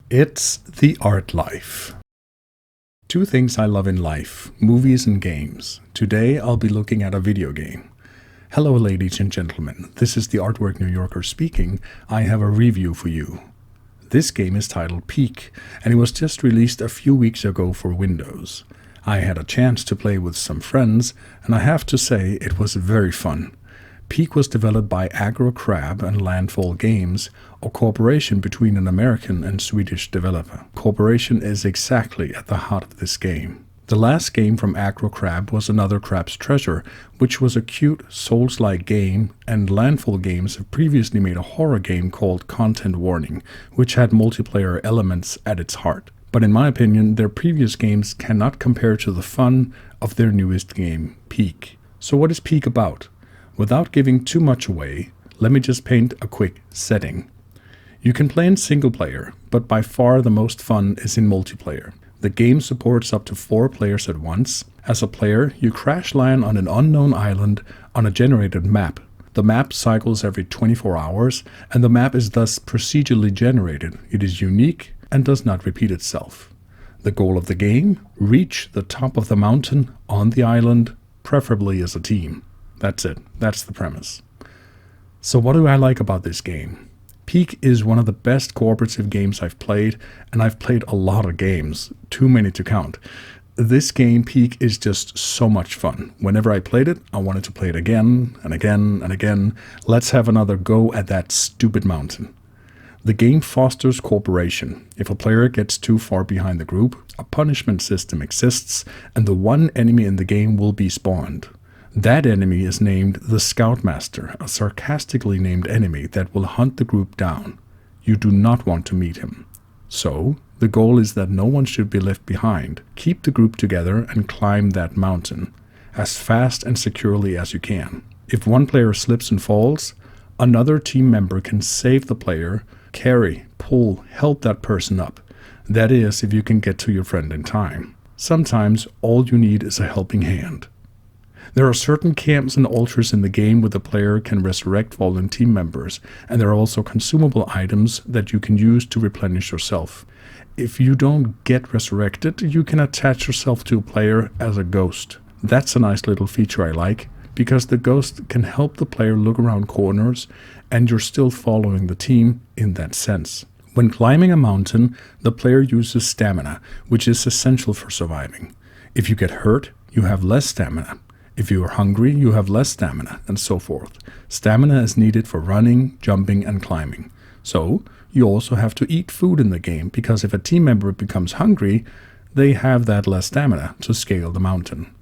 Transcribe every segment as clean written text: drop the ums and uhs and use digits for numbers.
It's the art life. Two things I love in life, movies and games. Today I'll be looking at a video game. Hello ladies and gentlemen, this is the Artwork New Yorker speaking. I have a review for you. This game is titled Peak, and it was just released a few weeks ago for Windows. I had a chance to play with some friends, and I have to say it was very fun. Peak was developed by Aggro Crab and Landfall Games, a cooperation between an American and Swedish developer. Cooperation is exactly at the heart of this game. The last game from Aggro Crab was Another Crab's Treasure, which was a cute Souls-like game, and Landfall Games have previously made a horror game called Content Warning, which had multiplayer elements at its heart. But in my opinion, their previous games cannot compare to the fun of their newest game, Peak. So what is Peak about? Without giving too much away, let me just paint a quick setting. You can play in single player, but by far the most fun is in multiplayer. The game supports up to 4 players at once. As a player, you crash land on an unknown island on a generated map. The map cycles every 24 hours, and the map is thus procedurally generated. It is unique and does not repeat itself. The goal of the game? Reach the top of the mountain on the island, preferably as a team. That's it. That's the premise. So what do I like about this game? Peak is one of the best cooperative games I've played, and I've played a lot of games, too many to count. This game, Peak, is just so much fun. Whenever I played it, I wanted to play it again and again and again. Let's have another go at that stupid mountain. The game fosters cooperation. If a player gets too far behind the group, a punishment system exists, and the one enemy in the game will be spawned. That enemy is named the Scoutmaster, a sarcastically named enemy that will hunt the group down. You do not want to meet him. So, the goal is that no one should be left behind. Keep the group together and climb that mountain as fast and securely as you can. If one player slips and falls, another team member can save the player, carry, pull, help that person up. That is, if you can get to your friend in time. Sometimes all you need is a helping hand. There are certain camps and altars in the game where the player can resurrect fallen team members, and there are also consumable items that you can use to replenish yourself. If you don't get resurrected, you can attach yourself to a player as a ghost. That's a nice little feature I like, because the ghost can help the player look around corners, and you're still following the team in that sense. When climbing a mountain, the player uses stamina, which is essential for surviving. If you get hurt, you have less stamina. If you are hungry, you have less stamina, and so forth. Stamina is needed for running, jumping, and climbing. So, you also have to eat food in the game, because if a team member becomes hungry, they have that less stamina to scale the mountain.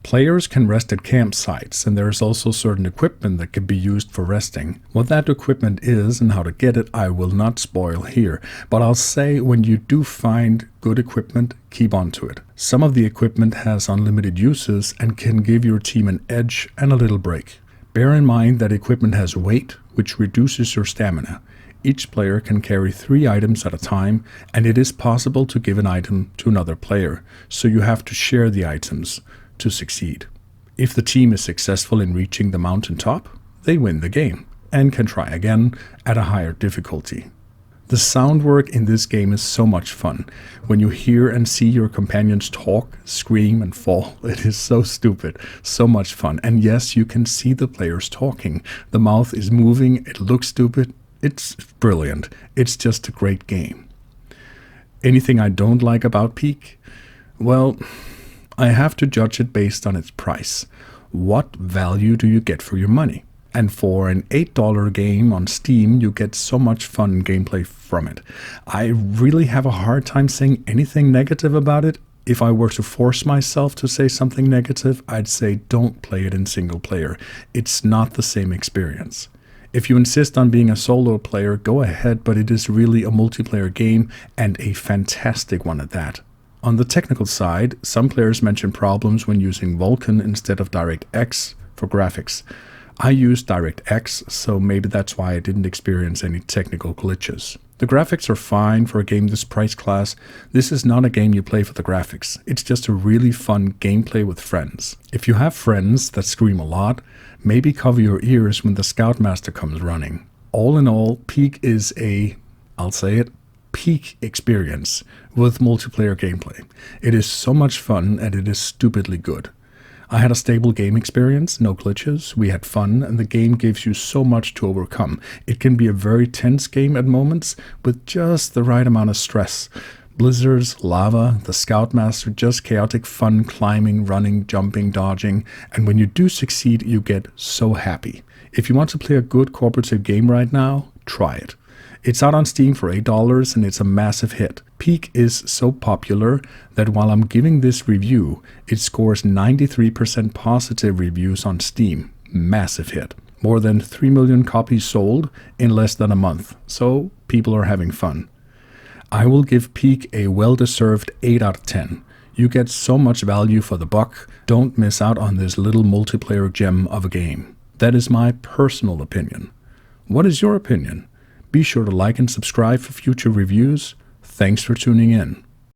Players can rest at campsites, and there is also certain equipment that can be used for resting. What that equipment is and how to get it, I will not spoil here, but I'll say when you do find good equipment, keep on to it. Some of the equipment has unlimited uses and can give your team an edge and a little break. Bear in mind that equipment has weight, which reduces your stamina. Each player can carry 3 items at a time, and it is possible to give an item to another player, so you have to share the items to succeed. If the team is successful in reaching the mountain top, they win the game and can try again at a higher difficulty. The sound work in this game is so much fun. When you hear and see your companions talk, scream, and fall, it is so stupid, so much fun. And yes, you can see the players talking. The mouth is moving, it looks stupid. It's brilliant. It's just a great game. Anything I don't like about Peak? Well, I have to judge it based on its price. What value do you get for your money? And for an $8 game on Steam, you get so much fun gameplay from it. I really have a hard time saying anything negative about it. If I were to force myself to say something negative, I'd say don't play it in single player. It's not the same experience. If you insist on being a solo player, go ahead, but it is really a multiplayer game, and a fantastic one at that. On the technical side, some players mention problems when using Vulkan instead of DirectX for graphics. I used DirectX, so maybe that's why I didn't experience any technical glitches. The graphics are fine for a game this price class. This is not a game you play for the graphics. It's just a really fun gameplay with friends. If you have friends that scream a lot, maybe cover your ears when the Scoutmaster comes running. All in all, Peak is I'll say it, peak experience with multiplayer gameplay. It is so much fun and it is stupidly good. I had a stable game experience, no glitches, we had fun, and the game gives you so much to overcome. It can be a very tense game at moments, with just the right amount of stress. Blizzards, lava, the Scoutmaster, just chaotic fun, climbing, running, jumping, dodging, and when you do succeed, you get so happy. If you want to play a good cooperative game right now, try it. It's out on Steam for $8 and it's a massive hit. Peak is so popular that while I'm giving this review, it scores 93% positive reviews on Steam. Massive hit. More than 3 million copies sold in less than a month. So people are having fun. I will give Peak a well-deserved 8 out of 10. You get so much value for the buck. Don't miss out on this little multiplayer gem of a game. That is my personal opinion. What is your opinion? Be sure to like and subscribe for future reviews. Thanks for tuning in.